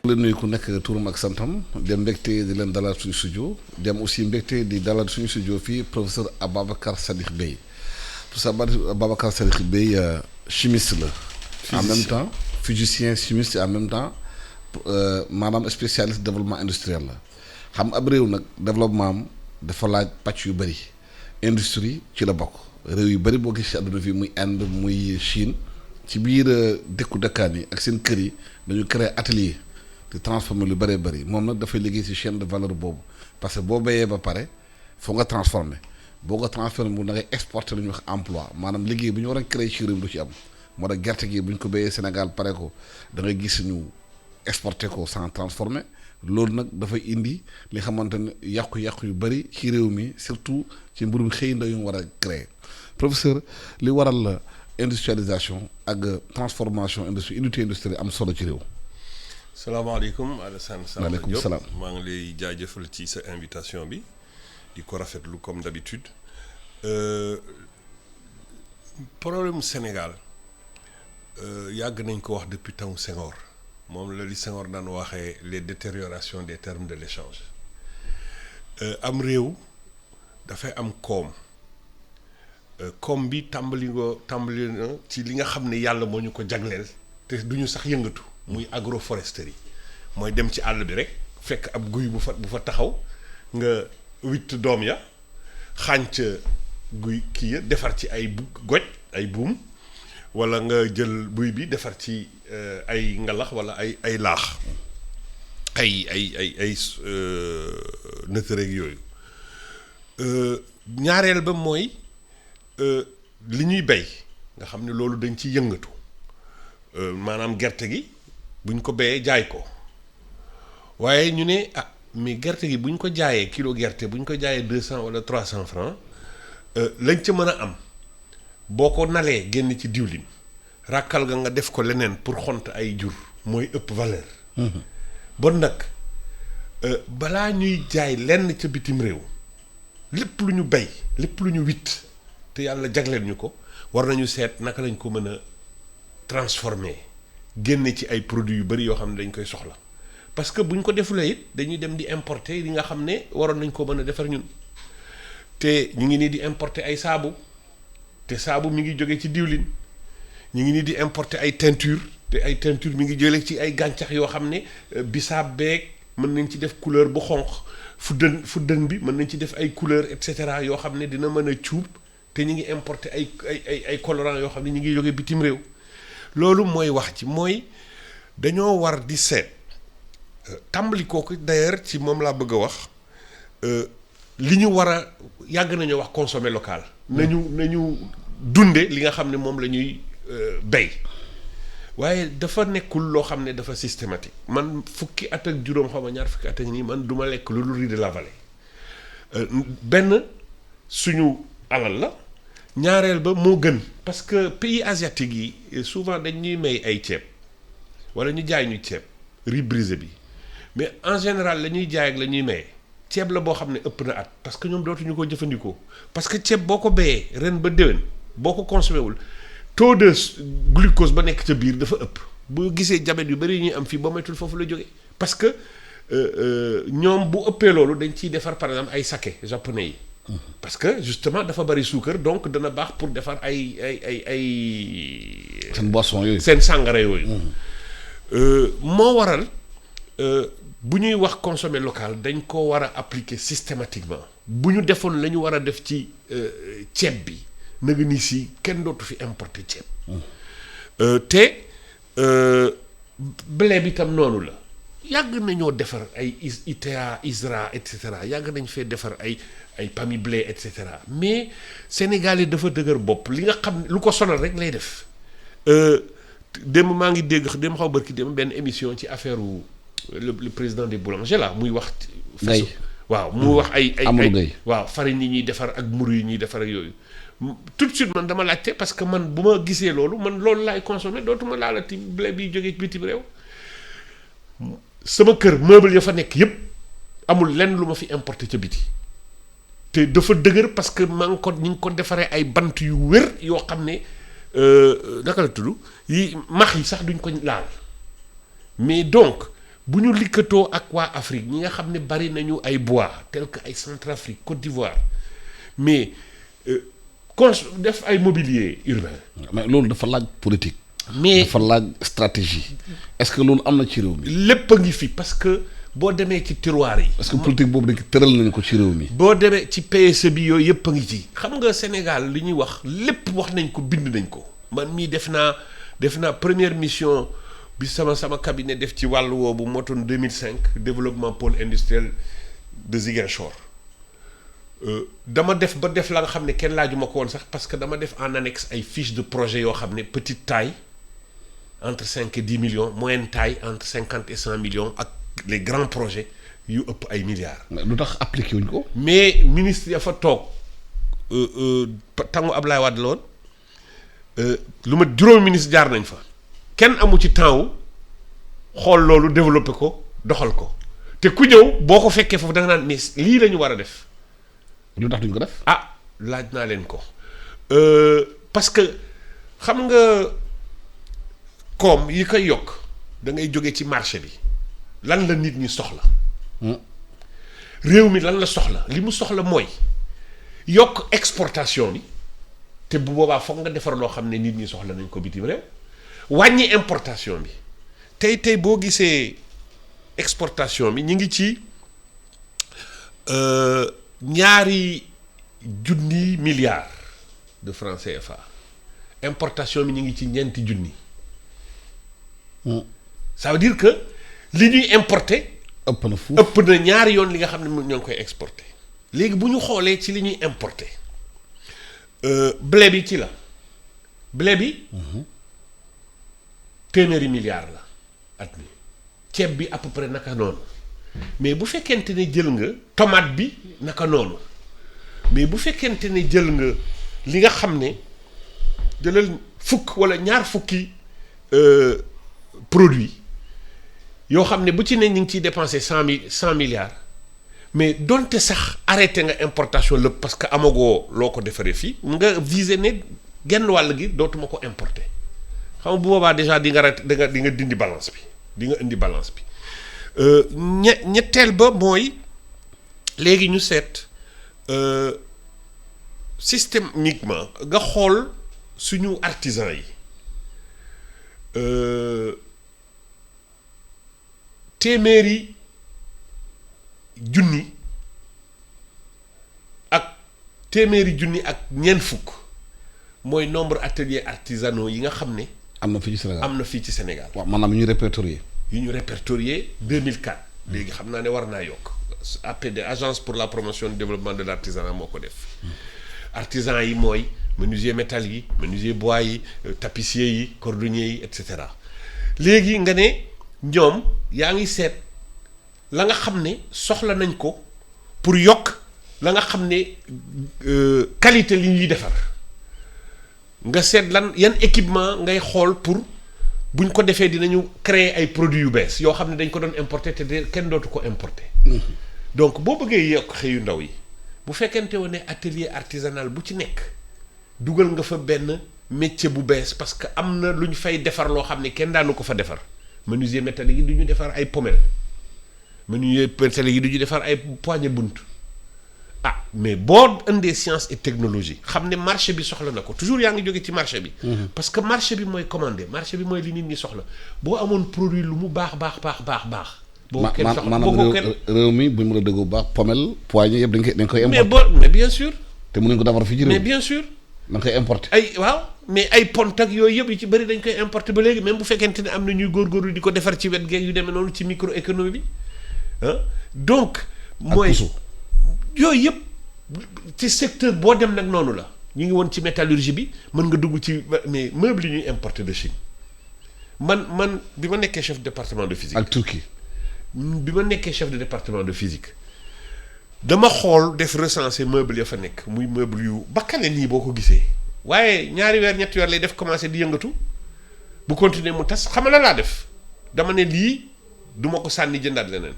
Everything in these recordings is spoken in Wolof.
leen nuyu ku nekk turam ak santam dem mbégte di leen dalal suñu studio dem aussi mbégte di dalal suñu studio fii professeur Ababacar Sadikh Bèye professeur Ababacar Sadikh Bèye chimiste la. en même temps physicien chimiste en même temps maanaam spécialiste développement industriel la xam ab réew nag développement am dafa laaj pàcc yu bëri industrie ci la bokk réew yu bëri boo gis ci àdduna fii muy Inde muy Chine ci biir dëkku dëkkaan yi ak seen kër yi dañu créer atelier di transformer lu bëree bëri moom nag dafay liggéey ci chaîne de valeur boobu parce que boo béyee ba pare foo nga transformer boo ko transformer mu da ngay exporter lu ñuy wax emploi maanaam liggéey bu ñu war a créer ci réew du ci am moo tax gerte gi bu ñu ko béyee Sénégal pare ko da ngay gis ñu exporter ko sans transformer loolu nag dafay indi li xamante ne yàqu-yàqu yu bëri ci réew mi surtout ci mbirum xëy ndaw yu war a créer professeur li waral la industrialisation ak transformation industrie unité industrielle am solo ci réew. salaamaaleykum Alassane Samba Diop maaleykum salaam. maa ngi lay jaajëfal ci sa invitation bi di ko rafetlu comme d'habitude problème Sénégal yàgg nañ ko wax depuis temps Senghor moom la li Senghor daan waxee les détériorations des termes de l'échange am réew dafay am koom koom bi tàmbali na ci li nga xam ne yàlla moo ñu ko jagleel te duñu sax yëngatu muy agroforesterie mooy dem ci àll bi rek fekk ab guy bu fa taxaw nga witt doom ya xànc guy kii ya defar ci ay goj ay buum wala nga jël buy bi defar ci ay ngalax wala ay laax ay nëtëreeg yooyu ñaareel ba mooy li ñuy bay nga xam ne loolu dañ ci yëngatu maanaam gerte gi buñ ko béyee jaay ko waaye ñu ne mais gerte gi buñ ko jaayee kilo gerte buñ ko jaayee 200 wala 300 francs lañ ca mën a am boo ko nalee génn ci diwlin ràkkal nga def ko leneen pour xont ay jur mooy ëpp valeur. bon nag balaa ñuy jaay lenn ca bitim réew lépp lu ñu bay lépp lu ñu witt te yàlla jagleel ñu ko war nañu seet naka lañ ko mën a transformer génne ci ay produits yu bari yoo xam ne dañ koy soxla parce que buñ ko defulee it dañuy dem di importer li nga xam ne waroon nañ ko mën a defar ñun te ñu ngi nii di importer ay saabu te saabu mi ngi jóge ci diwlin ñu ngi nii di importer ay teinture te ay teinture mi ngi jóge ci ay gàncax yoo xam ne bisaab beeg mën nañ ci def couleur bu xonq fuddën bi mën nañ ci def ay couleur et cetera yoo xam ne dina mën a cuub te ñu ngi importer ay colorants yoo xam ne ñu ngi jóge bitim réew loolu mooy wax ci mooy dañoo war di seet tàmbali kooku d'ailleurs ci moom laa bëgg a wax li ñu war a yàgg nañoo wax consommer local. nañu dunde li nga xam ne moom la ñuy bay waaye dafa nekkul loo xam ne dafa systématique man fukki at ak juróom xaw ma ñaar fukki at ak nii man duma lekk lu dul riz de la vallée benn suñu alal la ñaareel ba moo gën parce que pays asiatiques yi souvent dañuy may ay ceeb wala ñu jaay ñu ceeb riz brisé bi mais en général la ñuy jaay ak la ñuy maye ceeb la boo xam ne ëpp na at parce que ñoom dootuñu ko jëfandikoo parce que ceeb boo ko béyee ren ba déwén boo ko consommé wul taux de glucose ba nekk ca biir dafa ëpp boo gisee diabète yu bari yi ñuy am fii ba moytul foofu la jógee parce que ñoom bu ëppee loolu dañ ciy defar par exemple ay saké japonais yi parce que justement dafa bari suukar donc dana baax pour defar ay seen boisson yooyu seen sàngara yooyu moo waral bu ñuy wax consommer local dañ ko war a appliquer systématiquement bu ñu defoon la ñu war a def ci ceeb bi nag ni si kenn dootu fi importer ceeb te blé bi tam noonu la yàgg nañoo defar ay ITA ISRA et cetera yàgg nañ fee defar ay PAMI blé et cetera mais Sénégal yi dafa dëgër bopp li nga xam lu ko sonal rek lay def démb maa ngi dégg démb xaw barki démb benn émission ci affaire le président des boulangers là muy wax. Gaye waaw mu wax ay waaw farine yi ñuy defar ak mburu yi ñuy defar ak yooyu tout de suite man dama laajte parce que man bu ma gisee loolu man loolu laay consommer dootuma laalati blé bi jógee bitim réew sama kër meuble ya fa nekk yépp amul lenn lu ma fi importer ca biti te dafa dëgër parce que maa ngi ko ñu ngi ko defaree ay bant yu wér yoo xam ne naka la tudd yi max yi sax duñ ko laal mais donc bu ñu likkatoo ak waa Afrique ñi nga xam ne bari nañu ay bois tel que ay Centrafrique Côte d'Ivoire mais def ay mobilier urbain. mais loolu dafa laaj politique. mais dafa laaj stratégie. est-ce que loolu am na ci réew mi. lépp a ngi fi parce que boo demee ci tiroir yi. parce que politique boobu dañ tëral nañu ko ci réew mi. boo demee ci PSE bi yooyu yëpp a ngi ci. xam nga Sénégal li ñuy wax lépp wax nañ ko bind nañ ko man mii def naa première mission bi sama cabinet def ci wàllu woowu motoon 2005 développement pôle industriel de Ziguinchor dama def la nga xam ne kenn laajuma ko woon sax parce que dama def en annexe ay fiches de projet yoo xam ne petite taille entre 5 et 10 millions moyenne taille entre 50 et 100 millions ak les grands projets yu ëpp ay milliards. lu tax appliqué wuñ ko. mais ministre ya fa toog tangu Ablaye Wade la woon lu ma juróomi ministre jaar nañ fa kenn amu ci temps wu xool loolu développé ko doxal ko te ku ñëw boo ko fekkee foofu da nga naan mais lii la ñu war a def. lu tax duñ ko def. laaj naa leen ko parce que xam nga koom yi koy yokk da ngay jóge ci marché bi lan la nit ñi soxla. réew mi lan la soxla li mu soxla mooy yokk exportation bi te bu boobaa foog nga defar loo xam ne nit ñi soxla nañ ko bitim réew wàññi importation bi tey boo gisee exportation bi ñu ngi ci 2 milliards de francs CFA importation bi ñu ngi ci 4 junni. ça veut dire que li ñuy importer. ëpp na fuuf ëpp na 2 yoon li nga xam ne ñoo ngi koy exporter. léegi bu ñu xoolee ci li ñuy importer blé bi ci la blé bi. 100 milliards la at mi ceeb bi à peu près naka noonu mais bu fekkente ne jël nga tomate bi naka noonu mais bu fekkente ne jël nga li nga xam ne jëlal fukk wala 2 fukki produit yoo xam ne bu ci ne ñu ngi ciy dépenser 100 milliards mais donte sax arrêté nga importation lépp parce que amagoo loo ko defaree fii nga viser ne genn wàll gi dootuma ko importer xam nga bu boobaa déjà di nga dindi balance bi di nga indi balance bi ñetteel ba mooy léegi ñu seet systémiquement nga xool suñu artisan yi téeméeri junni ak ñeent fukk mooy nombre ateliers artisanaux yi nga xam ne. am na fii ci Sénégal waaw maanaam yu ñu répertorié 2004. léegi xam naa ne war naa yokk. APD agence pour la promotion du développement de l'artisanat moo ko def. artisan yi mooy menuisier métal yi menuisier bois yi tapissier yi cordonnier yi et cetera léegi nga ne ñoom yaa ngi seet la nga xam ne soxla nañ ko pour yokk la nga xam ne qualité li ñuy defar nga seet yan équipement ngay xool pour buñ ko defee dinañu créer ay produits yu bees yoo xam ne dañ ko doon importer te kenn dootu ko importer. donc boo bëggee yokk xëyu ndaw yi bu fekkente woon ne atelier artisanal bu ci nekk dugal nga fa benn métier bu bees parce que am na lu ñu fay defar loo xam ne kenn daanu ko fa defar menuisier métallique yi du ñu defar ay pommelle menuisier métallique yi du ñu defar ay poignée bunt mais boo indee science et technologie xam ne marché bi soxla na ko toujours yaa ngi jóge ci marché bi. parce que marché bi mooy commandé marché bi mooy li nit ñi soxla boo amoon produit lu mu baax. boo kenn soxla maanaam réew mi bu ñu mën a déglu bu baax pommelle poignée yëpp dañ koy importer. mais bien sûr. te mënuñ ko defar fii ci réew mais bien sûr. da nga koy importer. mais ay pont ak yooyu yëpp yu ci bëri dañ koy importer ba léegi même bu fekkente ne am na ñuy góorgóorlu di ko defar ci wet geeg yu demee noonu ci microéconomie bi donc. mooy yooyu yëpp ci secteur boo dem nag noonu la ñu ngi woon ci métallurgie bi mën nga dugg ci mais meuble yi ñuy importer de Chine man bi ma nekkee chef de département de physique. ak Turquie. bi ma nekkee chef de département de physique dama xool def recenser meuble ya fa nekk muy meuble yu bakkane nii boo ko gisee waaye 2 weer 3 weer lay def commencer di yëngatu bu continuer mu tas xam la laa def dama ne lii duma ko sànni jëndaat leneen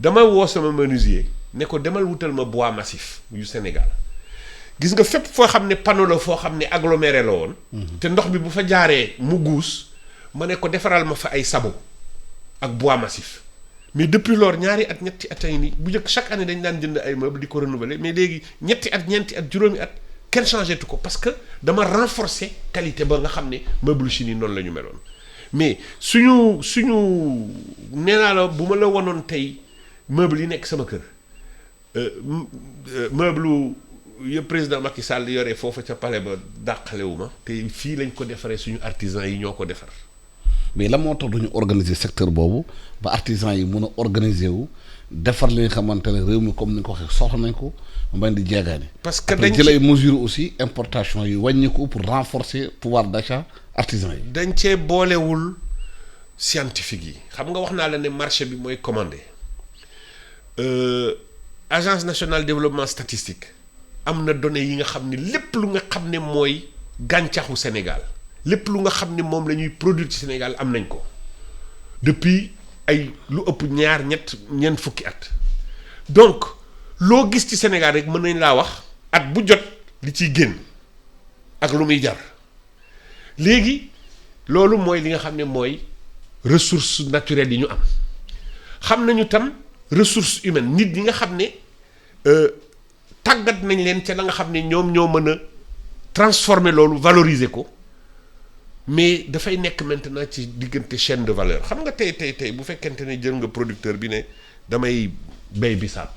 dama woo sama menuisier ne ko demal wutal ma bois massif yu Sénégal gis nga fépp foo xam ne panneau la foo xam ne aggloméré la woon. te ndox bi bu fa jaaree mu guus ma ne ko defaral ma fa ay sabot ak bois massif mais depuis lors ñaari at ñetti at yi nii bu njëkk chaque année dañ daan jënd ay meubles di ko renouveler mais léegi ñetti at ñeenti at juróomi at kenn changé tu ko parce que dama renforcer qualité ba nga xam ne meuble Chine noonu la ñu meloon mais suñu nee naa la bu ma la wanoon tey meuble yi nekk sama kër meuble yëpp président Macky Sall yore foofu ca palais ba dàqalewu ma te fii lañ ko defaree suñu artisans yi ñoo ko defar. mais la moo tax duñu organiser secteur boobu ba artisans yi mën a organiser wu defar li nga xamante ne réew mi comme ni nga ko waxee soxla nañ ko mbañ di jeegaani. parce que dañ jël ay mesures aussi importation yi wàññi ko pour renforcer pouvoir d'achat artisans yi. dañ cee boolewul scientifique yi xam nga wax naa la ne marché bi mooy commandé agence nationale développement statistique am na données yi nga xam ne lépp lu nga xam ne mooy gàncaxu Sénégal. lépp lu nga xam ne moom la ñuy produire ci Sénégal am nañ ko depuis ay lu ëpp ñeent fukki at donc loo gis ci Sénégal rek mën nañ laa wax at bu jot li ciy génn ak lu muy jar léegi loolu mooy li nga xam ne mooy ressources naturelles yi ñu am xam nañu tam ressources humaines nit ñi nga xam ne tàggat nañ leen ca la nga xam ne ñoom ñoo mën a transformer loolu valoriser ko mais dafay nekk maintenant ci diggante chaîne de valeur xam nga tey bu fekkente ne jël nga producteur bi ne damay béy bisaab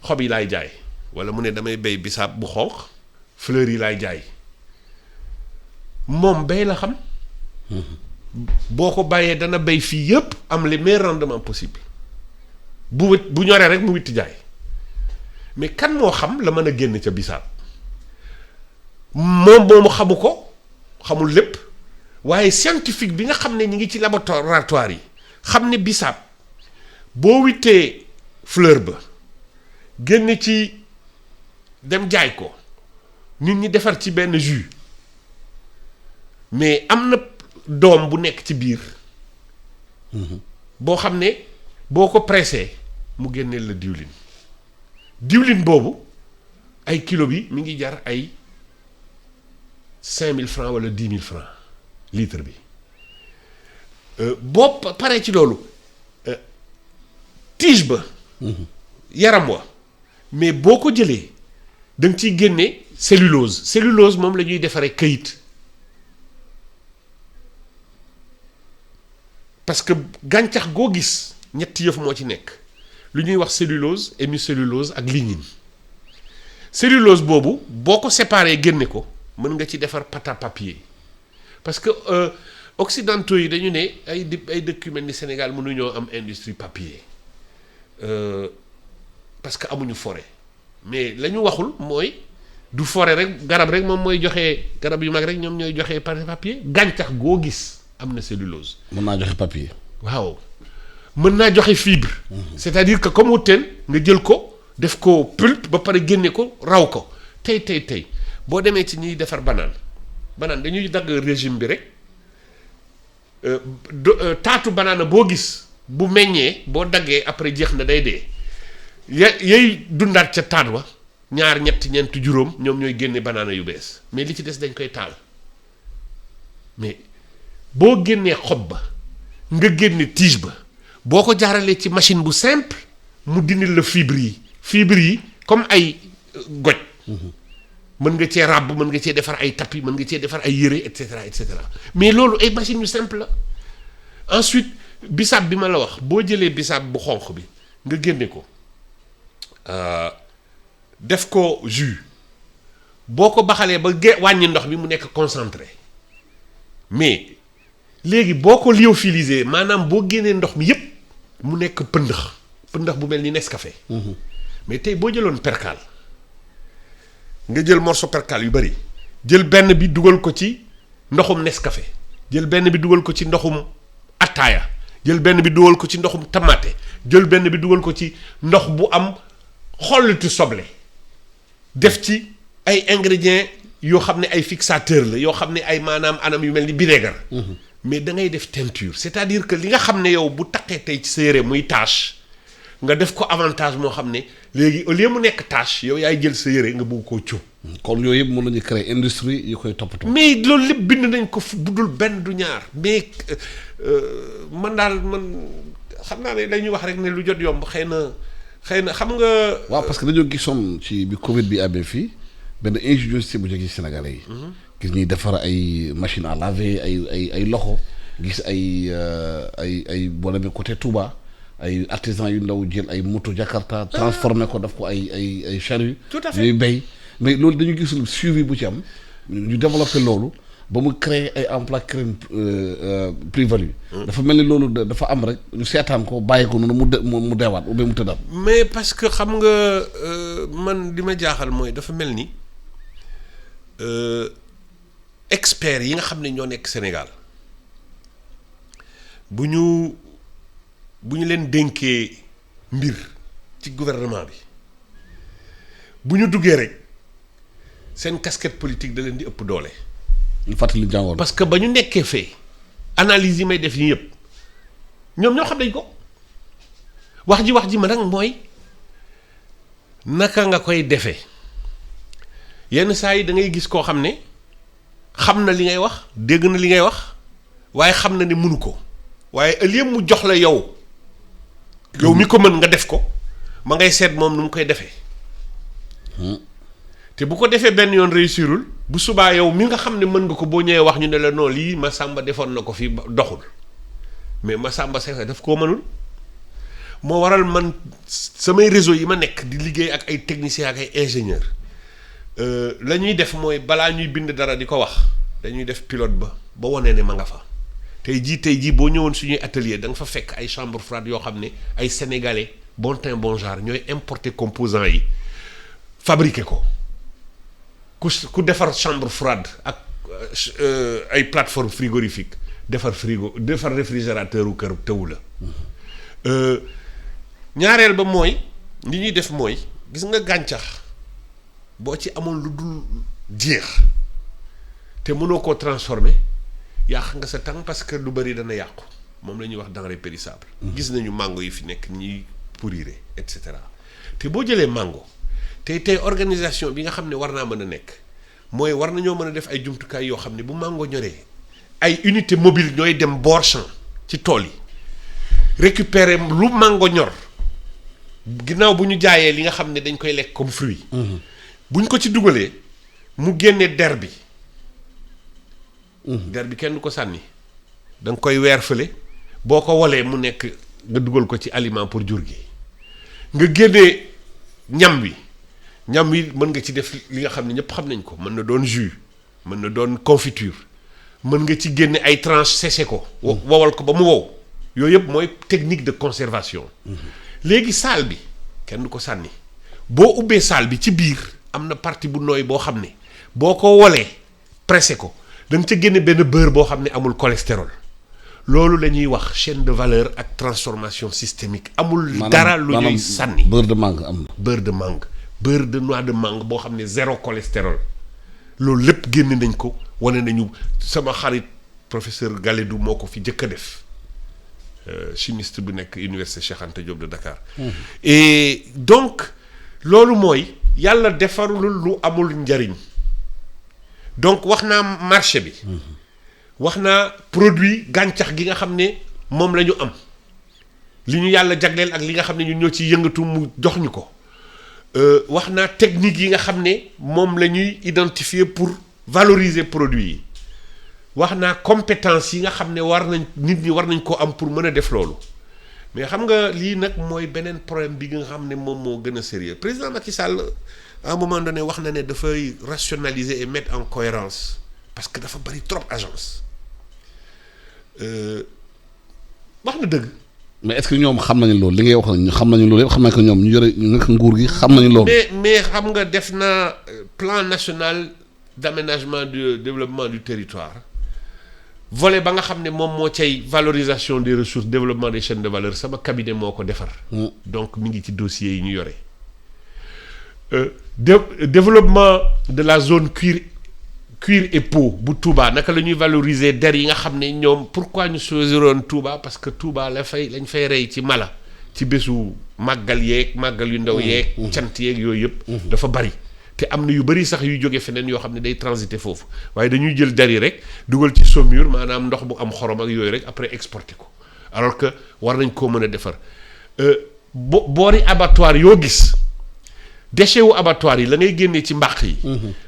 xob yi laay jaay wala mu ne damay béy bisaab bu xonq fleurs yi laay jaay moom béy la xam boo ko bàyyee dana béy fii yëpp am les meilleurs rendements possibles bu ñoree rek mu witti jaay mais kan moo xam la mën a génn ca bisaab moom moomu xamu ko xamul lépp waaye scientifique bi nga xam ne ñi ngi ci laboratoire yi xam ne bisaab boo wittee fleur ba génn ci dem jaay ko nit ñi defar ci benn jus mais am na doom bu nekk ci biir boo xam ne boo ko pressé mu génneel la diwlin boobu ay kilo bi mi ngi jar ay 5 000 francs wala 10 000 francs litre bi boo paree ci loolu tige ba yaram wa mais boo ko jëlee da nga ciy génne cellulose moom la ñuy defaree këyit parce que gàncax goo gis ñetti yëf moo ci nekk lu ñuy wax cellulose hémicellulose ak lignine cellulose boobu boo ko séparé génne ko mën nga ci defar pâte à papier parce que occidentaux yi dañu ne ay dëkk yu mel ni Sénégal mënuñoo am industrie papier parce que amuñu forêt mais la ñu waxul mooy du forêt rek garab rek moom mooy joxe garab yu mag rek ñoom ñooy joxe pâte à papier gàncax goo gis am na cellulose. mën naa joxe papier. waaw mën naa joxe fibre. c'est-à-dire que comme wuteen nga jël ko def ko pulpe ba pare génne ko raw ko tey. boo demee ci ñuy defar banaan dañuy dagg régime bi rek taatu banaana boo gis bu meññee boo daggee après jeex na day dee yay dundaat ca taat wa ñaar ñett juróom ñoom ñooy génne banaana yu bees mais li ci des dañ koy taal mais boo génnee xob ba nga génne tige ba boo ko jaaralee ci machine bu simple mu dindil la fibre yi comme ay goj mën nga cee ràbb mën nga cee defar ay tapis mën nga cee defar ay yére et cetera mais loolu ay machines yu simple la ensuite bisaab bi ma la wax boo jëlee bisaab bu xonq bi nga génne ko def ko jus boo ko baxalee ba wàññi ndox bi mu nekk concentré mais léegi boo ko lyophilisé maanaam boo génnee ndox mi yépp mu nekk pëndax bu mel ni Nescafé mais tey boo jëloon percal nga jël morceau percal yu bari jël benn bi dugal ko ci ndoxum Nescafé jël benn bi dugal ko ci ndoxum attaaya jël benn bi dugal ko ci ndoxum tamaate jël benn bi dugal ko ci ndox bu am xollitu soble def ci ay ingrédients yoo xam ne ay fixateur la yoo xam ne ay maanaam anam yu mel ni vinaigre mais da ngay def teinture c'est-à-dire que li nga xam ne yow bu taqee tey ci sa yére muy tache nga def ko avantage moo xam ne léegi au lieu mu nekk tache yow yaay jël sa yére nga bëgg koo cuub kon yooyu yëpp mën nañu créer industrie yi koy toppatoo. mais loolu lépp bind nañ ko bu dul benn du ñaar mais man xam naa ne dañuy wax rek ne lu jot yomb xëy na xam nga. waaw parce que dañoo gisoon ci bi Covid bi amee fii benn ingéniosité bu jógee ci Sénégalais yi. gis ñuy defar ay machine à laver ay loxo gis ay boo demee côté Touba ay artisans yu ndaw jël ay moto Jakarta transformé ko daf ko ay charrue. tout à fait ñuy béy mais loolu dañu gisul suivi bu ci am ñu développé loolu ba mu créer ay emploi créer plus-value. dafa mel ni loolu dafa am rek ñu seetaan ko bàyyi ko noonu mu deewaat ou bien mu tëddaat. mais parce que xam nga man li ma jaaxal mooy dafa mel ni experts yi nga xam ne ñoo nekk Sénégal bu ñu leen dénkee mbir ci gouvernement bi bu ñu duggee rek seen casquette politique da leen di ëpp doole. ñu fàttali jàngoon. parce que ba ñu nekkee fee analyse yi may def yi yëpp ñoom ñoo xam nañ ko wax ji ma nag mooy naka nga koy defee yenn saa yi da ngay gis koo xam ne xam na li ngay wax dégg na li ngay wax waaye xam na ne mënu ko waaye au lieu mu jox la yow mi ko mën nga def ko ma ngay seet moom nu mu koy defee te bu ko defee benn yoon réussirul bu subaa yow mi nga xam ne mën nga ko boo ñëwee wax ñu ne la non lii Massamba defoon na ko fi doxul mais Massamba Seck daf koo mënul moo waral man samay réseau yi ma nekk di liggéey ak ay techniciens ak ay ingénieurs la ñuy def mooy balaa ñuy bind dara di ko wax dañuy def pilote ba wane ne ma nga fa tey jii boo ñëwoon suñuy atelier da nga fa fekk ay chambre froide yoo xam ne ay sénégalais bon teint bon genre ñooy importer composants yi fabriquer ko ku defar chambre froide ak ay plateforme frigorifique defar réfrigérateur u kër tëwu la ñaareel ba mooy li ñuy def mooy gis nga gàncax boo ci amoon lu dul jeex te mënoo koo transformer yàq nga sa temps parce que lu bari dana yàqu moom la ñuy wax denrée périssable. gis nañu mango yi fi nekk ñiy pourrir et cetera te boo jëlee mango tey organisation bi nga xam ne war naa mën a nekk mooy war nañoo mën a def ay jumtukaay yoo xam ne bu mango ñoree ay unité mobile ñooy dem bord champ ci tool yi récupérer lu mango ñor ginnaaw bu ñu jaayee li nga xam ne dañ koy lekk comme fruit. buñ ko ci dugalee mu génne der bi. der bi kenn du ko sànni da nga koy weer fële boo ko wolee mu nekk nga dugal ko ci aliment pour jur gi nga génnee ñam wi mën nga ci def li nga xam ne ñëpp xam nañ ko mën na doon jus mën na doon confiture mën nga ci génne ay tranches séché ko. wowal ko ba mu wow yooyu yëpp mooy technique de conservation. léegi saal bi kenn du ko sànni boo ubbee saal bi ci biir am na partie bu nooy boo xam ne boo ko wolee pressé ko da nga ca génne benn beurre boo xam ne amul cholestérol loolu la ñuy wax chaîne de valeur ak transformation systémique amul dara lu ñuy sànni. beurre de mangue am na. beurre de mangue beurre de noix de mangue boo xam ne zéro cholestérol loolu lépp génne nañ ko wane nañu sama xarit professeur Galédou moo ko fi jëkk a def chimiste bu nekk université Cheikh Anta Diop de Dakar. Et donc loolu mooy yàlla defarul lu amul njariñ donc wax naa marché bi. wax naa produit gàncax gi nga xam ne moom la ñu am li ñu yàlla jagleel ak li nga xam ne ñun ñoo ci yëngatu mu jox ñu ko wax naa technique yi nga xam ne moom la ñuy identifier pour valoriser produit yi wax naa compétence yi nga xam ne nit ñi war nañ koo am pour mën a def loolu mais xam nga lii nag mooy beneen problème bi nga xam ne moom moo gën a sérieux président Macky Sall à un moment donné wax na ne dafay rationaliser et mettre en cohérence parce que dafa bari trop agence wax na dëgg. mais est-ce que ñoom xam nañu loolu li ngay wax ñu xam nañu loolu yëpp xam nañ ko ñoom ñu yore ñu nekk nguur gi xam nañu loolu. mais xam nga def na plan national d'aménagement du développement du territoire volet ba nga xam ne moom moo cay valorisation des ressources développement des chaînes de valeur sama cabinet moo ko defar. donc mi ngi ci dossiers yi ñu yore. Développement de la zone cuir et peau bu Touba naka la ñuy valoriser der yi nga xam ne ñoom pourquoi ñu choisiroon Touba parce que Touba lañ fay rey ci mala ci bésu màggal yu ndaw yeeg cant yeeg yooyu yëpp dafa bari te am na yu bëri sax yuy jóge feneen yoo xam ne day transiter foofu waaye dañuy jël dari rek dugal ci saumure maanaam ndox bu am xorom ak yooyu rek après exporter ko alors que war nañ koo mën a defar boori abattoir yoo gis déchet wu abattoir yi la ngay génnee ci mbàq yi.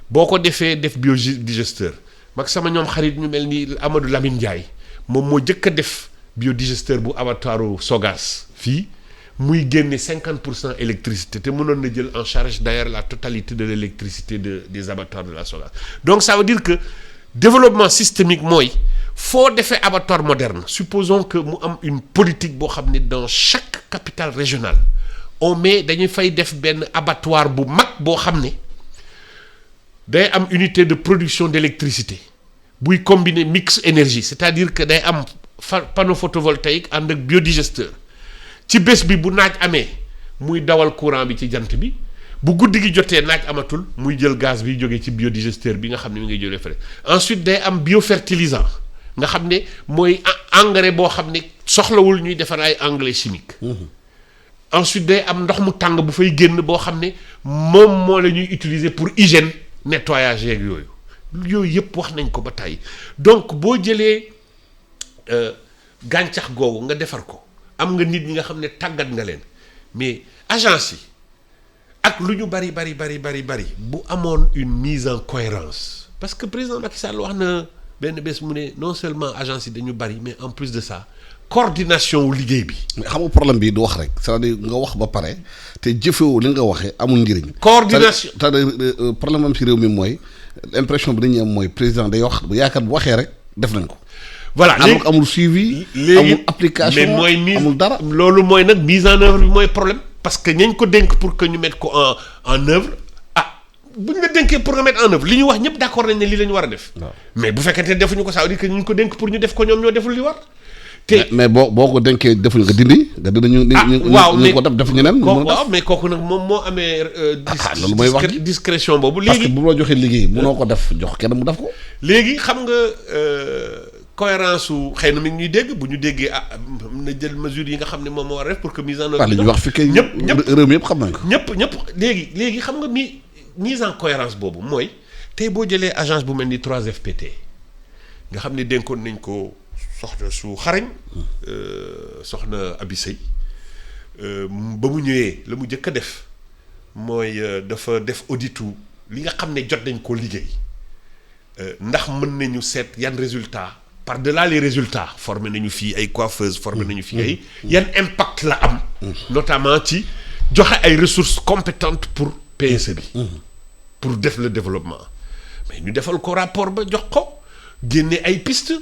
boo ko defee def biodigesteur mag sama ñoom xarit ñu mel ni Amadou Lamine Ndiaye moom moo jëkk a def biodigesteur bu abattoiru Sogas fii muy génne 50% électricité te mënoon na jël en charge d'ailleurs la totalité de l'électricité des abattoirs de la Sogas donc ça veut dire que développement systémique mooy foo defee abattoir moderne supposons que mu am une politique boo xam ne dans chaque capitale régionale on met dañuy fay def benn abattoir bu mag boo xam ne day am unité de production d'électricité buy combiner mix énergie c'est-à-dire que day am panneau photovoltaïque ànd ak biodigesteur ci bés bi bu naaj amee muy dawal courant bi ci jant bi bu guddi gi jotee naaj amatul muy jël gaz bi jógee ci biodigesteur bi nga xam ne mi ngay jëlee frais ensuite day am biofertilisant nga xam ne mooy engrais boo xam ne soxlawul ñuy defar ay engrais chimique ensuite day am ndox mu tàng bu fay génn boo xam ne moom moo la ñuy utiliser pour hygiène nettoyage yeeg yooyu yëpp wax nañ ko ba tàyyi donc boo jëlee gàncax googu nga defar ko am nga nit ñi nga xam ne tàggat nga leen mais agence yi ak lu ñu bari bu amoon une mise en cohérence parce que président Macky Sall wax na benn bés mu ne non seulement agence yi dañu bari mais en plus de ça coordination wu liggéey bi. mais xam nga problème bi du wax rek c'est-à-dire nga wax ba pare te jëfewoo li nga waxee amul njëriñ. coordination c'est-à-dire problème am ci réew mi mooy impression bi dañuy am mooy président day wax bu yaakaar bu waxee rek def nañ ko. voilà léegi amul suivi. léegi amul application mais mooy mise amul dara. loolu mooy nag mise en œuvre bi mooy problème parce que ñañ ko dénk pour que ñu mettre ko en œuvre bu ñu la dénkee pour nga mettre en œuvre li ñu wax ñëpp d'accord nañ ne lii la ñu war a def. mais bu fekkente ne defuñu ko ça veut dire que ñu ko dénk pour ñu def ko ñoom ñoo deful li war. mais boo ko dénkee defuñ nga dindi. nga dindi ñu waaw mais ko def ñeneen. waaw mais kooku nag moom moo amee. loolu mooy wax discrétion boobu. parce que léegi bu la joxee liggéey mënoo ko def jox kenn mu def ko. léegi xam nga cohérence su xëy na mi ngi ñuy dégg bu ñu déggee na jël mesures yi nga xam ne moom moo war a def pour que mise en œuvre. li ñuy wax fi kay ñëpp réew mi yëpp xam nañ ko. ñëpp léegi xam nga mise en cohérence boobu mooy tey boo jëlee agence bu mel ni 3FPT nga xam ne dénkoon nañ ko soxna su xarañ soxna Abi Sey ba mu ñëwee la mu njëkk a def mooy dafa def auditu li nga xam ne jot nañ koo liggéey ndax mën nañu seet yan résultat par-delà les résultats formé nañu fii ay coiffeuses formé nañu fii ay yan impact la am notamment ci joxe ay ressources compétentes pour PSE bi pour def le développement mais ñu defal ko rapport ba jox ko génne ay pistes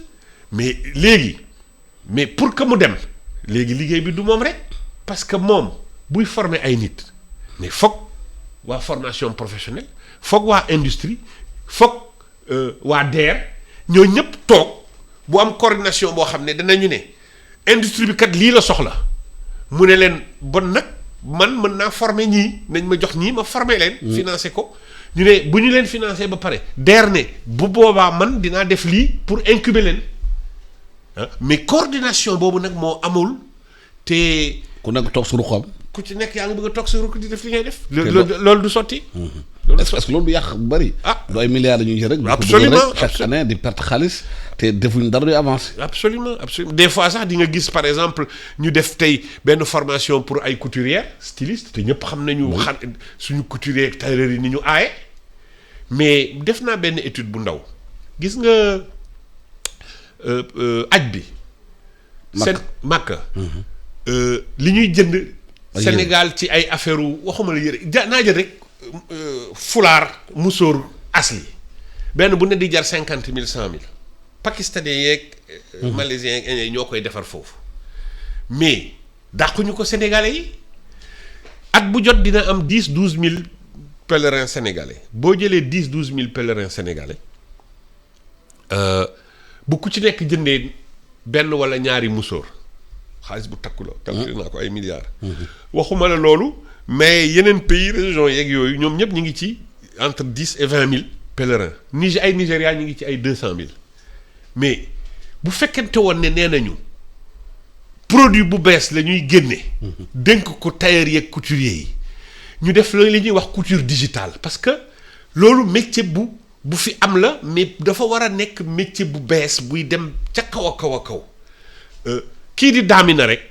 mais pour que mu dem léegi liggéey bi du moom rek parce que moom buy former ay nit mais foog waa formation professionnelle foog waa industrie foog waa DER ñoo ñëpp toog bu am coordination boo xam ne danañu ne industrie bi kat lii la soxla mu ne leen bon nag man mën naa former ñii nañ ma jox ñii ma former leen. financer ko ñu ne bu ñu leen financer ba pare DER ne bu boobaa man dinaa def lii pour incuber leen mais coordination boobu nag moo amul te. ku nekk toog suñu xoom. ku ci nekk yaa ngi bëgg a toog sa rukk di def li ngay def. loolu du sotti. est-ce que loolu du yàq bu bëri. du ay milliards la ñuy jël rek. absolument chaque année di perte xaalis te defuñ dara duy avancé. absolument des fois sax di nga gis par exemple ñu def tey benn formation pour ay couturières stylistes te ñëpp xam nañu. suñu couturier tailleur yi ni ñu aaye. mais def naa benn étude bu ndaw gis nga aj bi. Makka li ñuy jënd. Sénégal ci ay affaire waxuma la yëre naa jël rek fulaar musóor asli benn bu ne di jar 50 000 100 000 pakistanais yeeg. malaisiens yeeg ñoo koy defar foofu mais dàquñu ko sénégalais yi at bu jot dina am 10 12 000 pèlerins sénégalais boo jëlee 10 12 000 pèlerins sénégalais bu ku ci nekk jëndee benn wala ñaari musóor. xaalis bu takku la calculé naa ko ay milliards. waxuma la loolu mais yeneen pays régions yeeg yooyu ñoom ñëpp ñu ngi ci entre 10 et 20 000 pèlerins ay Nigéria ñu ngi ci ay 200 000 mais bu fekkente woon ne nee nañu produit bu bees la ñuy génne. dénk ko tailleur yeeg couturier yi ñu def la li ñuy wax couture digitale parce que loolu métier bu fi am la, mais dafa war a nekk métier bu bees buy dem ca kaw a kaw a kaw. Kii di daamina rek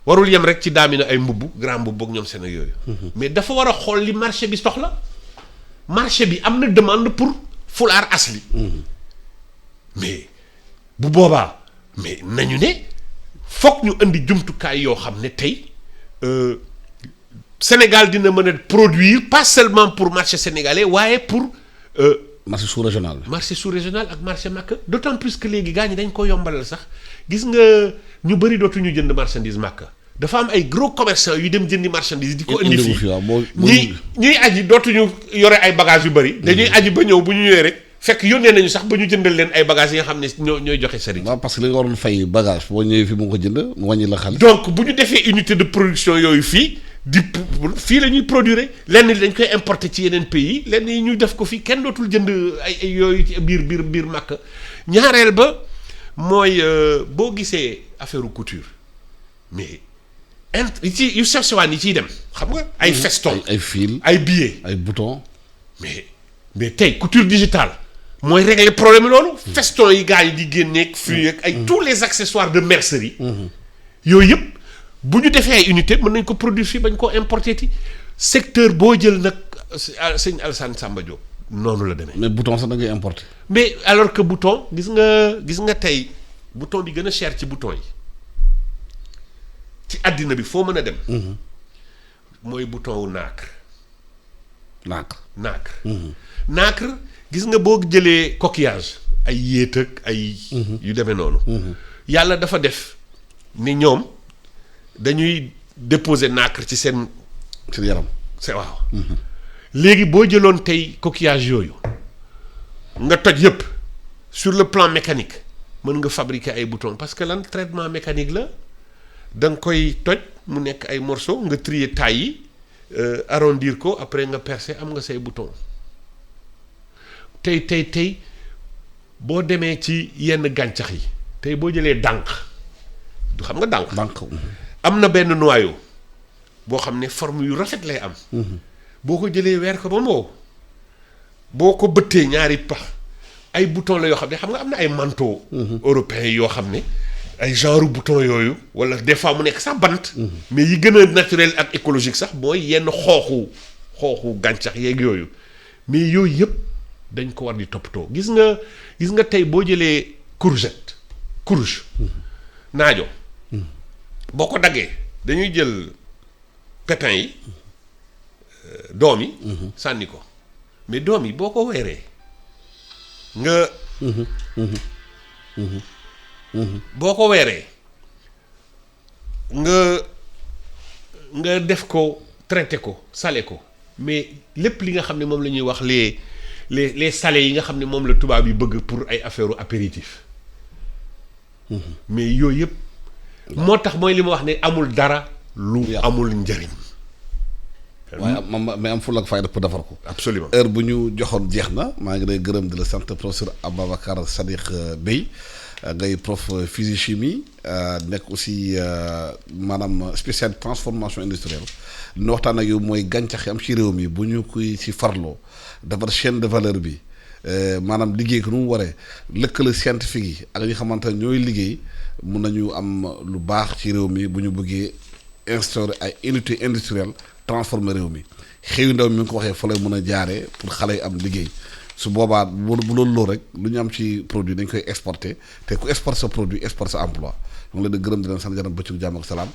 warul yem rek ci daamina ay mbubb grand mbubb ak ñoom seen ak yooyu. mais dafa war a xool li marché bi soxla. marché bi am na demande pour fulaar asli. mais bu boobaa mais nañu ne foog ñu indi jumtukaay yoo xam ne tey Sénégal dina mën a produire pas seulement pour marché sénégalais waaye pour. marché sous-régional. marché sous-régional ak marché Makka d'autant plus que léegi gars ñi dañ ko yombalal sax gis nga ñu bëri dootuñu jënd marchandise Makka dafa am ay gros commerçants yu dem jëndi marchandise di ko indi fii ñiy aji dootuñu yore ay bagages yu bëri. dañuy aji ba ñëw bu ñu ñëwee rek fekk yónnee nañu sax ba ñu jëndal leen ay bagages yi nga xam ne ñooy joxe sëriñ. waaw parce que li nga waroon fay bagage boo ñëwee fii mu ko jënd mu wàññi la xaalis. donc bu ñu defee unité de production yooyu fii. fii la ñuy produire lenn li dañ koy importer ci yeneen pays lenn yi ñuy def ko fii kenn dootul jënd ay yooyu ci biir Makka ñaareel ba mooy boo gisee affaire couture mais yu sew sewaan yi ciy dem xam nga ay feston ay fil ay billets ay boutons mais tey couture digitale mooy régler problème loolu feston yi gars yi di génneeg fii ak ay tous les accessoires de mercerie yooyu yëpp bu ñu defee ay unité mën nañ ko produire fii bañ koo importer ti secteur boo jël nag sëñ Alassane Samba Diop noonu la demee. mais bouton sax da ngay importer. mais alors que bouton gis nga tey bouton bi gën a cher ci bouton yi ci àddina bi foo mën a dem. mooy bouton wu nacre. nacre gis nga boo jëlee coquillage ay yéet ak ay. yu demee noonu. yàlla dafa def ni ñoom. dañuy déposer nacre ci seen yaram. c'est waaw. léegi boo jëloon tey coquillage yooyu nga toj yëpp sur le plan mécanique mën nga fabriquer ay boutons parce que lan traitement mécanique la da nga koy toj mu nekk ay morceaux nga trier taille yi arrondir ko après nga percer am nga say boutons tey boo demee ci yenn gàncax yi tey boo jëlee dànq du xam nga dànq. am na benn noyau boo xam ne forme yu rafet lay am. boo ko jëlee weer ko ba mu wow boo ko bëttee ñaari pax ay bouton la yoo xam ne xam nga am na ay manteau européens yoo xam ne ay genre bouton yooyu wala des fois mu nekk sax bant. mais yi gën a naturel ak écologique sax mooy yenn xooxu gàncax yeeg yooyu mais yooyu yëpp dañ ko war di toppatoo gis nga tey boo jëlee courge naajo. boo ko daggee dañuy jël pépins yi doom yi. sànni ko mais doom yi boo ko weeree nga. boo ko weeree nga def ko traité ko salé ko mais lépp li nga xam ne moom la ñuy wax les salés yi nga xam ne moom la tubaab yi bëgg pour ay affaire apéritif mais yooyu yëpp. moo tax mooy li ma wax ne amul dara lu amul njëriñ. waaye mais am fulla ak fayda pour defar ko. absolument heure bu ñu joxoon jeex na maa ngi lay gërëm di la sant professeur Ababacar Sadikh Bèye ngay prof physique chimie nekk aussi maanaam spécial transformation industrielle li ñu waxtaan ak yow mooy gàncax yi am ci réew mi bu ñu koy ci farloo defar chaîne de valeur bi maanaam liggéey ko nu mu waree lëkkale scientifique yi ak ñi xamante ne ñooy liggéey. mun nañu am lu baax ci réew mi bu ñu bëggee instaurer ay unité industrielle transformer réew mi xëyu ndaw mi ngi ko waxee fa lay mën a jaaree pour xale yi am liggéey su boobaa bu loolu rek lu ñu am ci produit dañ koy exporter te ku exporter sa produit exporter sa emploi ñu ngi leen di gërëm di leen sant jërëm bëccëgu jàmm ak salaam.